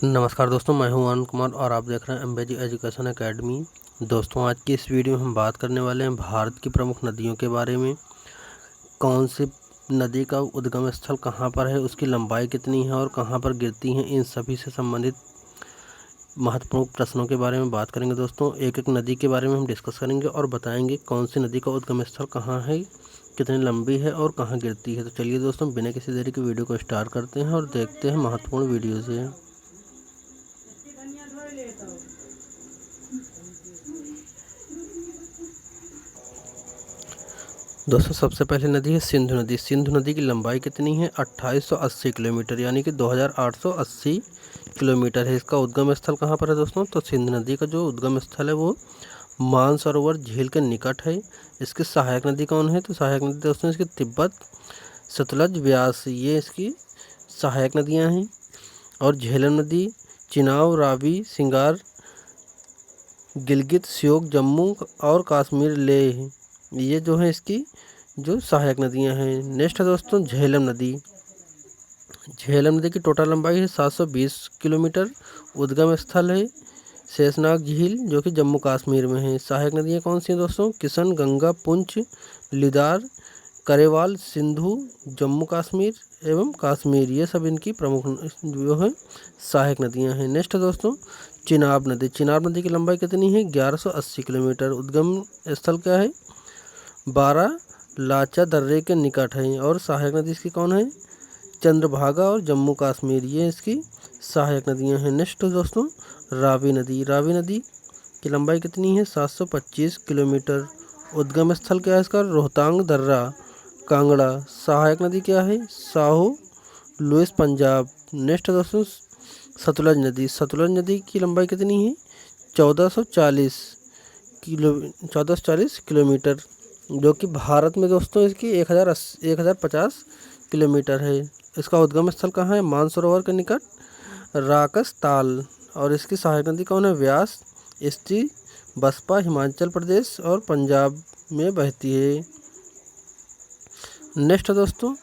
नमस्कार दोस्तों, मैं हूं आनंद कुमार और आप देख रहे हैं एमबीजी एजुकेशन एकेडमी। दोस्तों, आज की इस वीडियो में हम बात करने वाले हैं भारत की प्रमुख नदियों के बारे में। कौन सी नदी का उद्गम स्थल कहां पर है, उसकी लंबाई कितनी है और कहां पर गिरती हैं, इन सभी से संबंधित महत्वपूर्ण प्रश्नों के बारे में बात करेंगे। दोस्तों, एक एक नदी के बारे में हम डिस्कस करेंगे और बताएंगे कौन सी नदी का उद्गम स्थल कहाँ है, कितनी लंबी है और कहाँ गिरती है। तो चलिए दोस्तों, बिना किसी देरी के वीडियो को स्टार्ट करते हैं और देखते हैं महत्वपूर्ण वीडियो से। दोस्तों, सबसे पहले नदी है सिंधु नदी। सिंधु नदी की लंबाई कितनी है? 2880 किलोमीटर, यानी कि 2880 किलोमीटर है। इसका उद्गम स्थल कहाँ पर है दोस्तों? तो सिंधु नदी का जो उद्गम स्थल है वो मानसरोवर झील के निकट है। इसकी सहायक नदी कौन है? तो सहायक नदी दोस्तों इसकी तिब्बत, सतलज, व्यास, ये इसकी सहायक नदियाँ हैं। और झेलम नदी चिनाब, रावी, सिंगार, गिलगित, श्योक, जम्मू और कश्मीर लेह, ये जो है इसकी जो सहायक नदियां हैं। नेक्स्ट है दोस्तों झेलम नदी। झेलम नदी की टोटल लंबाई है 720 किलोमीटर। उद्गम स्थल है शेषनाग झील, जो कि जम्मू कश्मीर में है। सहायक नदियां कौन सी हैं दोस्तों? किशन, गंगा, पुंछ, लिदार, करेवाल, सिंधु, जम्मू कश्मीर एवं कश्मीर, ये सब इनकी प्रमुख जो है सहायक नदियां हैं। नेक्स्ट है दोस्तों चिनाब नदी। चिनाब नदी की लंबाई कितनी है? 1180 किलोमीटर। उद्गम स्थल क्या है? 12 लाचा दर्रे के निकट है। और सहायक नदी इसकी कौन है? चंद्रभागा और जम्मू कश्मीर, ये इसकी सहायक नदियां हैं। नेक्स्ट दोस्तों रावी नदी। रावी नदी की लंबाई कितनी है? 725 किलोमीटर। उद्गम स्थल क्या है इसका? रोहतांग दर्रा, कांगड़ा। सहायक नदी क्या है? साहो, लुइस, पंजाब। नेक्स्ट दोस्तों सतलज नदी। सतलज नदी की लंबाई कितनी है? 1440 किलोमीटर, जो कि भारत में दोस्तों इसकी 1050 किलोमीटर है। इसका उद्गम स्थल कहाँ है? मानसरोवर के निकट राकस ताल। और इसकी सहायक नदी कौन है? व्यास, इस्ती, बसपा, हिमाचल प्रदेश और पंजाब में बहती है। नेक्स्ट है दोस्तों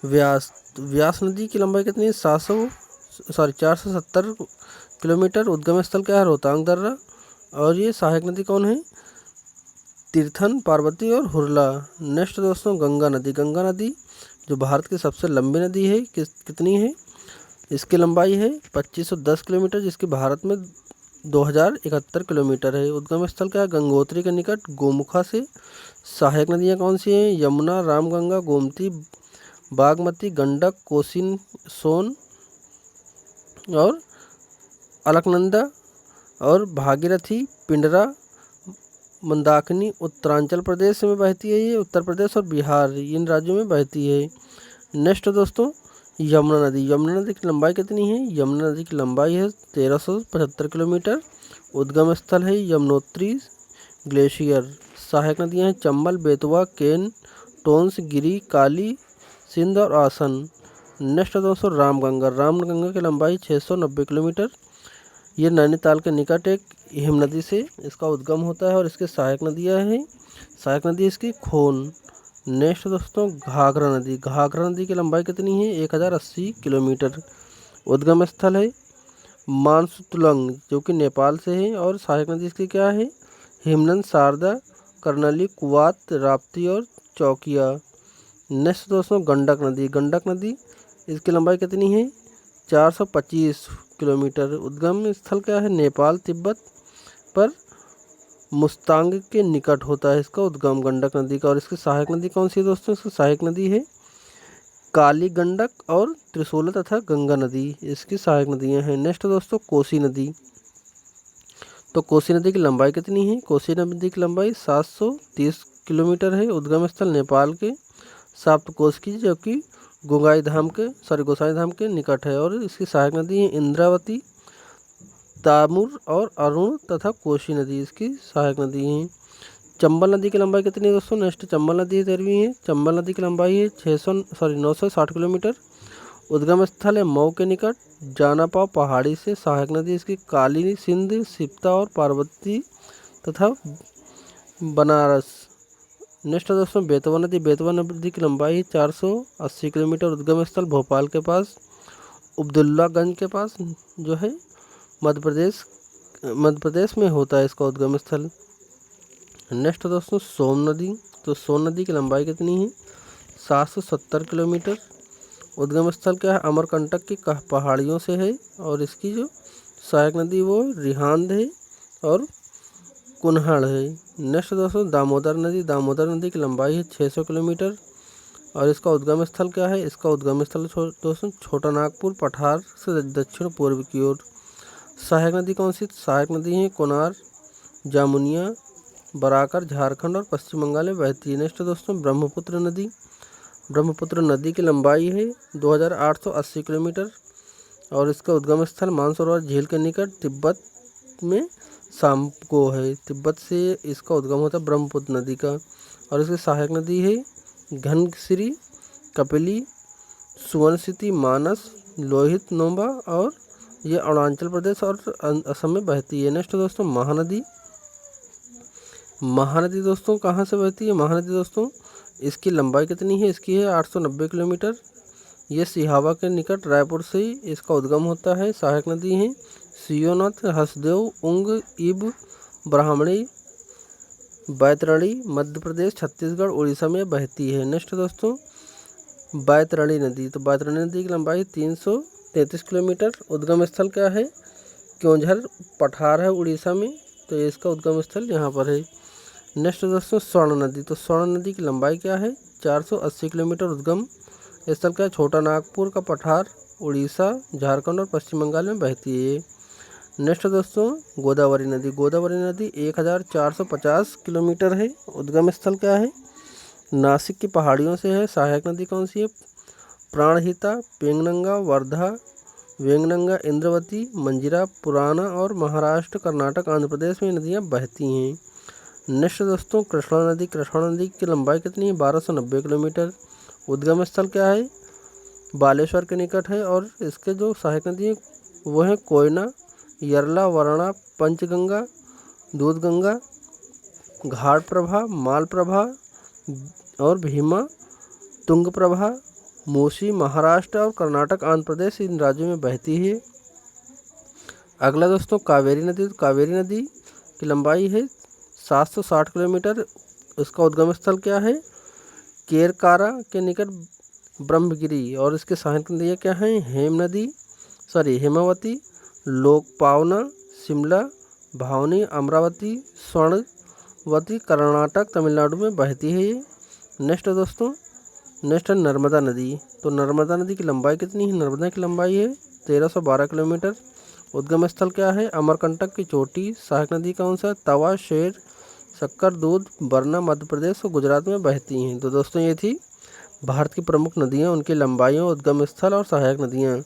व्यास। व्यास नदी की लंबाई कितनी है? 470 किलोमीटर। उद्गम स्थल क्या है? रोहतांग दर्रा। और ये सहायक नदी कौन है? तीर्थन, पार्वती और हुरला। नेक्स्ट दोस्तों गंगा नदी। गंगा नदी जो भारत की सबसे लंबी नदी है, कितनी है? इसकी लंबाई है 2510 किलोमीटर, जिसकी भारत में 2071 किलोमीटर है। उद्गम स्थल क्या है? गंगोत्री के निकट गोमुखा से। सहायक नदियाँ कौन सी हैं? यमुना, रामगंगा, गोमती, बागमती, गंडक, कोसी, सोन और अलकनंदा और भागीरथी, पिंडरा, मंदाकिनी उत्तरांचल प्रदेश में बहती है। ये उत्तर प्रदेश और बिहार, इन राज्यों में बहती है। नेक्स्ट दोस्तों यमुना नदी। यमुना नदी की लंबाई कितनी है? यमुना नदी की लंबाई है 1375 किलोमीटर। उद्गम स्थल है यमुनोत्री ग्लेशियर। सहायक नदियाँ हैं चंबल, बेतवा, केन, टोंस, गिरी, काली, सिंध और आसन। नेक्स्ट दोस्तों रामगंगा। रामगंगा की लंबाई 690 किलोमीटर। ये नैनीताल के निकट एक हिम नदी से इसका उद्गम होता है और इसकी सहायक नदियाँ हैं। सहायक नदी इसकी खोन। नेक्स्ट दोस्तों घाघरा नदी। घाघरा नदी की लंबाई कितनी है? 1080 किलोमीटर। उद्गम स्थल है मानसतुलंग, जो कि नेपाल से है। और सहायक नदी इसकी क्या है? हिमनद, शारदा, कर्नली, कुवात, राप्ती और चौकिया। नेक्स्ट दोस्तों गंडक नदी। गंडक नदी इसकी लंबाई कितनी है? 425 किलोमीटर। उद्गम स्थल क्या है? नेपाल, तिब्बत पर मुस्तांग के निकट होता है इसका उद्गम गंडक नदी का। और इसकी सहायक नदी कौन सी है दोस्तों? इसकी सहायक नदी है काली गंडक और त्रिशूल तथा गंगा नदी, इसकी सहायक नदियां हैं। नेक्स्ट दोस्तों कोसी नदी। तो कोसी नदी की लंबाई कितनी है? कोसी नदी की लंबाई 730 किलोमीटर है। उद्गम स्थल नेपाल के साप्तकोश की, जो कि गोसाई धाम के निकट है। और इसकी सहायक नदी है इंद्रावती, तामुर और अरुण तथा कोसी नदी, इसकी सहायक नदी हैं। चंबल नदी की लंबाई कितनी है दोस्तों? नेक्स्ट चंबल नदी 13वीं है। चंबल नदी की लंबाई है 960 किलोमीटर। उद्गम स्थल है मऊ के निकट जानापाव पहाड़ी से। सहायक नदी इसकी काली, सिंध, सिप्ता और पार्वती तथा बनारस। नेक्स्ट दोस्तों बेतवा नदी। बेतवा नदी की लंबाई 480 किलोमीटर। उद्गम स्थल भोपाल के पास अब्दुल्लागंज के पास जो है मध्य प्रदेश में होता है इसका उद्गम स्थल। नेक्स्ट दोस्तों सोन नदी। तो सोन नदी की लंबाई कितनी है? 770 किलोमीटर। उद्गम स्थल क्या है? अमरकंटक की पहाड़ियों से है। और इसकी जो सहायक नदी वो रिहांद है और कुन्हड़ है। नेक्स्ट दोस्तों दामोदर नदी। दामोदर नदी की लंबाई है 600 किलोमीटर। और इसका उद्गम स्थल क्या है? इसका उद्गम स्थल दोस्तों छोटा नागपुर पठार से दक्षिण पूर्व की ओर। सहायक नदी कौन सी? सहायक नदी है कोनार, जामुनिया, बराकर झारखंड और पश्चिम बंगाल में बहती है। नेक्स्ट दोस्तों ब्रह्मपुत्र नदी। ब्रह्मपुत्र नदी की लंबाई है 2880 किलोमीटर। और इसका उद्गम स्थल मानसरोवर झील के निकट तिब्बत में सामको है। तिब्बत से इसका उद्गम होता है ब्रह्मपुत्र नदी का। और इसकी सहायक नदी है घनश्री, कपिली, सुवर्णसिटी, मानस, लोहित, नोम्बा। और ये अरुणाचल प्रदेश और असम में बहती है। नेक्स्ट दोस्तों महानदी। महानदी दोस्तों कहाँ से बहती है? महानदी दोस्तों इसकी लंबाई कितनी है? इसकी है 890 किलोमीटर। ये सिहावा के निकट रायपुर से इसका उद्गम होता है। सहायक नदी है सियोनाथ, हसदेव, उंग, इब, ब्राह्मणी, बैतरणी मध्य प्रदेश, छत्तीसगढ़, उड़ीसा में बहती है। नेक्स्ट दोस्तों बैतरणी नदी। तो बैतरणी नदी की लंबाई 333 किलोमीटर। उद्गम स्थल क्या है? क्योंझर पठार है उड़ीसा में। तो इसका उद्गम स्थल यहाँ पर है। नेक्स्ट दोस्तों स्वर्ण नदी। तो स्वर्ण नदी की लंबाई क्या है? 480 किलोमीटर। उद्गम स्थल क्या है? छोटा नागपुर का पठार, उड़ीसा, झारखंड और पश्चिम बंगाल में बहती है। नेक्स्ट दोस्तों गोदावरी नदी। गोदावरी नदी 1450 किलोमीटर है। उद्गम स्थल क्या है? नासिक की पहाड़ियों से है। सहायक नदी कौन सी है? प्राणहिता, पेंगनंगा, वर्धा, वेंगनंगा, इंद्रवती, मंजिरा, पुराना और महाराष्ट्र, कर्नाटक, आंध्र प्रदेश में नदियाँ बहती हैं। नेक्स्ट दोस्तों कृष्णा नदी। कृष्णा नदी की लंबाई कितनी है? 1290 किलोमीटर। उद्गम स्थल क्या है? बालेश्वर के निकट है। और इसके जो सहायक नदी है वो है कोयना, यरला, वरणा, पंचगंगा, दूधगंगा, घाट प्रभा, माल प्रभा और भीमा, तुंग प्रभा, मूसी महाराष्ट्र और कर्नाटक, आंध्र प्रदेश इन राज्यों में बहती है। अगला दोस्तों कावेरी नदी। तो कावेरी नदी की लंबाई है 760 किलोमीटर। इसका उद्गम स्थल क्या है? केरकारा के निकट ब्रह्मगिरी। और इसके सहायक नदियाँ क्या हैं? हेमावती, लोकपावना, शिमला, भावनी, अमरावती, स्वर्णवती, कर्नाटक, तमिलनाडु में बहती है ये। नेक्स्ट दोस्तों नेक्स्ट है नर्मदा नदी। तो नर्मदा नदी की लंबाई कितनी है? नर्मदा की लंबाई है 1312 किलोमीटर। उद्गम स्थल क्या है? अमरकंटक की चोटी। सहायक नदी कौन सा? तवा, शेर, शक्कर, दूध, बरना मध्य प्रदेश और गुजरात में बहती हैं। तो दोस्तों ये थी भारत की प्रमुख नदियाँ, उनकी लंबाइयों, उद्गम स्थल और सहायक नदियाँ।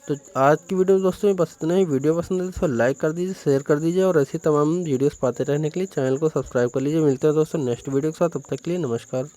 तो आज की वीडियो में दोस्तों ये बस इतना ही। वीडियो पसंद है तो लाइक कर दीजिए, शेयर कर दीजिए और ऐसी तमाम वीडियोस पाते रहने के लिए चैनल को सब्सक्राइब कर लीजिए। मिलते हैं दोस्तों नेक्स्ट वीडियो के साथ, तब तक के लिए नमस्कार।